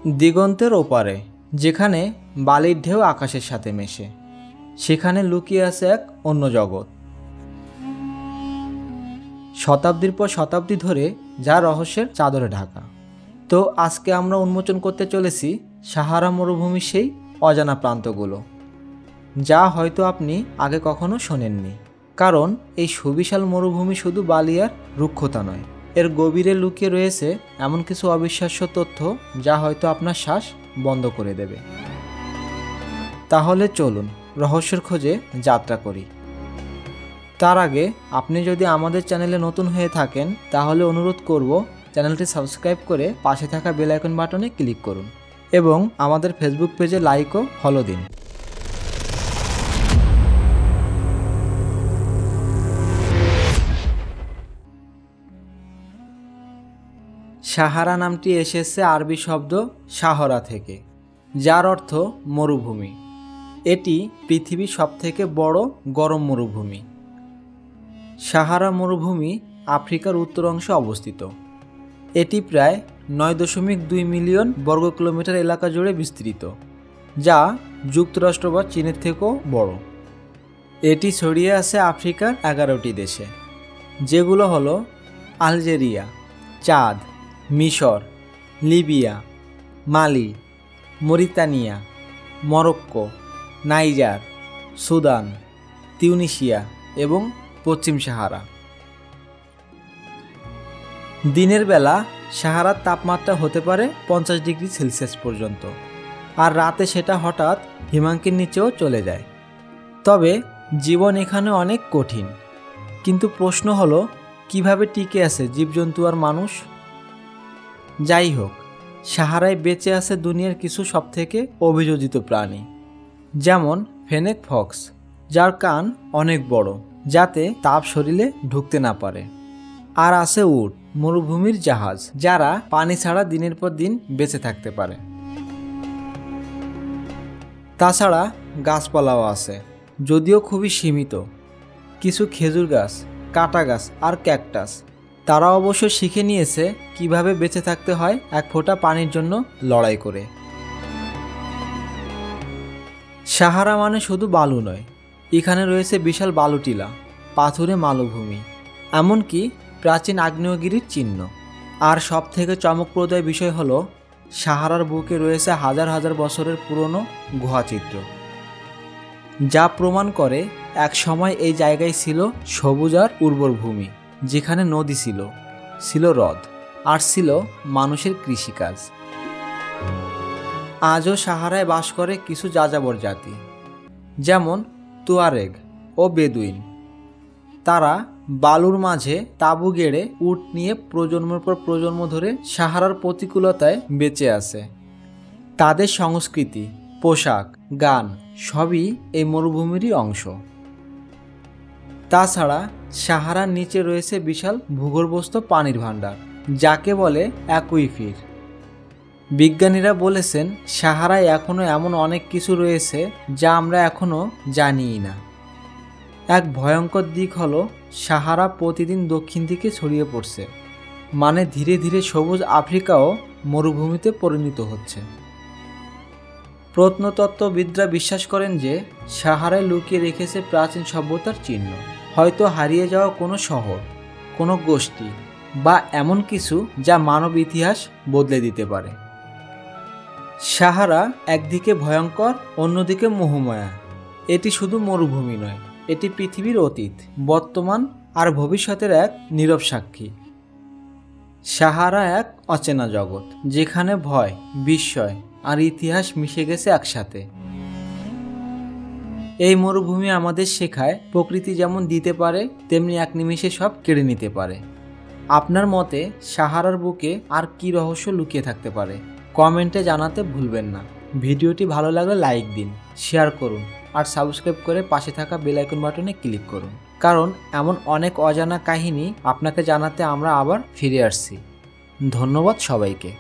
দিগন্তের ওপারে, যেখানে বালির ঢেউ আকাশের সাথে মেশে, সেখানে লুকিয়ে আছে এক অন্য জগৎ। শতাব্দীর পর শতাব্দী ধরে যা রহস্যের চাদরে ঢাকা। তো আজকে আমরা উন্মোচন করতে চলেছি সাহারা মরুভূমির সেই অজানা প্রান্তগুলো, যা হয়তো আপনি আগে কখনো শোনেননি। কারণ এই সুবিশাল মরুভূমি শুধু বালি আর রুক্ষতা নয়, এর গভীরে লুকিয়ে রয়েছে এমন কিছু অবিশ্বাস্য তথ্য যা হয়তো আপনার শ্বাস বন্ধ করে দেবে। তাহলে চলুন রহস্যের খোঁজে যাত্রা করি। তার আগে আপনি যদি আমাদের চ্যানেলে নতুন হয়ে থাকেন তাহলে অনুরোধ করব চ্যানেলটি সাবস্ক্রাইব করে পাশে থাকা বেল আইকন বাটনে ক্লিক করুন এবং আমাদের ফেসবুক পেজে লাইক ও ফলো দিন। সাহারা নামটি এসেছে আরবি শব্দ সাহরা থেকে, যার অর্থ মরুভূমি। এটি পৃথিবীর সবথেকে বড় গরম মরুভূমি। সাহারা মরুভূমি আফ্রিকার উত্তর অংশে অবস্থিত। এটি প্রায় 9.2 মিলিয়ন বর্গ কিলোমিটার এলাকা জুড়ে বিস্তৃত, যা যুক্তরাষ্ট্র বা চীনের থেকেও বড়। এটি ছড়িয়ে আছে আফ্রিকার 11টি দেশে, যেগুলো হলো আলজেরিয়া, চাদ, মিশর, Libya, Mali, Mauritania, Morocco, Niger, Sudan, Tunisia এবং পশ্চিম সাহারা। দিনের বেলা সাহারার তাপমাত্রা হতে পারে 50 ডিগ্রি সেলসিয়াস পর্যন্ত, আর রাতে সেটা হঠাৎ হিমাঙ্কের নিচেও চলে যায়। তবে জীবন এখানে অনেক কঠিন। কিন্তু প্রশ্ন হলো, কিভাবে টিকে আছে জীবজন্তু আর মানুষ? যাই হোক, সাহারায় বেঁচে আছে দুনিয়ার কিছু সবথেকে অভিযোজিত প্রাণী, যেমন ফেনেক ফক্স, যার কান অনেক বড় যাতে তাপ শরীরে ঢুকতে না পারে। আর আছে উট, মরুভূমির জাহাজ, যারা পানি ছাড়া দিনের পর দিন বেঁচে থাকতে পারে। তাছাড়া গাছপালাও আছে, যদিও খুবই সীমিত। কিছু খেজুর গাছ, কাটা গাছ আর ক্যাকটাস। তারা অবশ্য শিখে নিয়েছে কিভাবে বেঁচে থাকতে হয় এক ফোঁটা পানির জন্য লড়াই করে। সাহারা মানে শুধু বালু নয়, এখানে রয়েছে বিশাল বালুটিলা, পাথুরে মালভূমি, এমনকি প্রাচীন আগ্নেয়গিরির চিহ্ন। আর সবথেকে চমকপ্রদ বিষয় হলো, সাহারার বুকে রয়েছে হাজার হাজার বছরের পুরনো গুহাচিত্র, যা প্রমাণ করে এক সময় এই জায়গায় ছিল সবুজ আর উর্বর ভূমি, যেখানে নদী ছিল, ছিল হ্রদ, আর ছিল মানুষের কৃষিকাজ। আজও সাহারায় বাস করে কিছু যাযাবর জাতি, যেমন তুয়ারেগ ও বেদুইন। তারা বালুর মাঝে তাঁবু গেড়ে উট নিয়ে প্রজন্মের পর প্রজন্ম ধরে সাহারার প্রতিকূলতায় বেঁচে আছে। তাদের সংস্কৃতি, পোশাক, গান সবই এই মরুভূমিরই অংশ। তাছাড়া সাহারার নিচে রয়েছে বিশাল ভূগর্ভস্থ পানির ভাণ্ডার, যাকে বলে অ্যাকুইফার। বিজ্ঞানীরা বলেছেন সাহারায় এখনও এমন অনেক কিছু রয়েছে যা আমরা এখনও জানিই না। এক ভয়ঙ্কর দিক হলো, সাহারা প্রতিদিন দক্ষিণ দিকে ছড়িয়ে পড়ছে, মানে ধীরে ধীরে সবুজ আফ্রিকাও মরুভূমিতে পরিণত হচ্ছে। প্রত্নতত্ত্ববিদরা বিশ্বাস করেন যে সাহারায় লুকিয়ে রেখেছে প্রাচীন সভ্যতার চিহ্ন, হয়তো হারিয়ে যাওয়া কোনো শহর, কোনো গোষ্ঠী বা এমন কিছু যা মানব ইতিহাস বদলে দিতে পারে। সাহারা একদিকে ভয়ঙ্কর, অন্যদিকে মোহময়া। এটি শুধু মরুভূমি নয়, এটি পৃথিবীর অতীত, বর্তমান আর ভবিষ্যতের এক নীরব সাক্ষী। সাহারা এক অচেনা জগৎ, যেখানে ভয়, বিস্ময় আর ইতিহাস মিশে গেছে একসাথে। এই মরুভূমি আমাদের শেখায় প্রকৃতি যেমন দিতে পারে, তেমনি এক নিমেষে সব কেড়ে নিতে পারে। আপনার মতে সাহারার বুকে আর কি রহস্য লুকিয়ে থাকতে পারে? কমেন্টে জানাতে ভুলবেন না। ভিডিওটি ভালো লাগলে লাইক দিন, শেয়ার করুন আর সাবস্ক্রাইব করে পাশে থাকা বেল আইকন বাটনে ক্লিক করুন, কারণ এমন অনেক অজানা কাহিনী আপনাকে জানাতে আমরা আবার ফিরে আসছি। ধন্যবাদ সবাইকে।